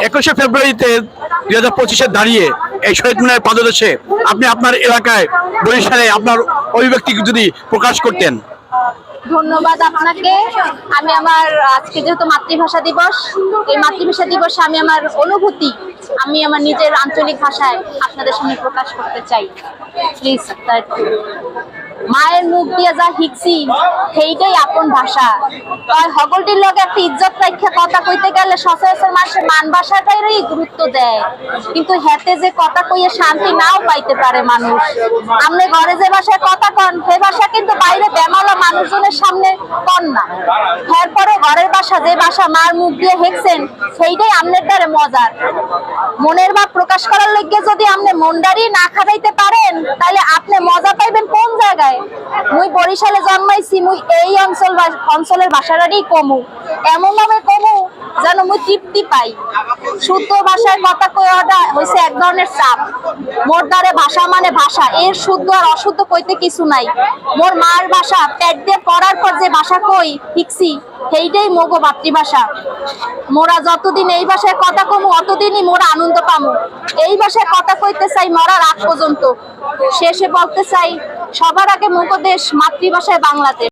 21শে ফেব্রুয়ারিতে 2025-এ দাঁড়িয়ে এই শহীদ মিনারের পাদদেশে আপনি আপনার এলাকায় বরিশালে আপনার অভিব্যক্তি যদি প্রকাশ করতেন। ধন্যবাদ আপনাকে। আমি আমার আজকে যেহেতু মাতৃভাষা দিবস, এই মাতৃভাষা দিবসে আমি আমার অনুভূতি আমি আমার নিজের আঞ্চলিক ভাষায় আপনাদের সামনে প্রকাশ করতে চাই। প্লিজ। মায়ের মুখ দিয়ে যা শিখছি সেইটাই আপন ভাষা। হগলটির লগে একটা ইজ্জত রাখা কথা কইতে গেলে সচরাচর মানুষের মান ভাষাটারই গুরুত্ব দেয়, কিন্তু হেতে যে কথা কইয়ে শান্তি নাও পাইতে পারে মানুষ। আপনি ঘরে যে ভাষায় কথা কন সে ভাষা কিন্তু বাইরে বেমালা মানুষজনের সামনে কন না। এরপরে ঘরের ভাষা যে ভাষা মার মুখ দিয়ে হেঁকছেন সেইটাই আপনার দ্বারে মজার। মনের ভাব প্রকাশ করার লগে যদি আপনি মনদারি না খাটাইতে পারেন তাহলে আপনি মজা পাইবেন কোন জায়গায়? মুই বরিশালে জন্মাইছি, মুই এই অঞ্চলের ভাষাটারই কমু, এমন ভাবে কমু যেন মুই তৃপ্তি পাই। শুদ্ধ ভাষায় কথা কওয়াটা হইছে এক ধরনের চাপ। মোর দ্বারে ভাষা মানে ভাষা, এর শুদ্ধ আর অশুদ্ধ কইতে কিছু নাই। মোর মার ভাষা পেট দিয়ে পড়ার পর যে ভাষা কই শিখছি সেইটাই মোগো মাতৃভাষা। মোরা যতদিন এই ভাষায় কথা কমু অতদিনই মোরা আনন্দ পামু। এই ভাষায় কথা কইতে চাই মরার আগ পর্যন্ত। শেষে বলতে চাই, সবার আগে মোগো দেশ মাতৃভাষায় বাংলাদেশ।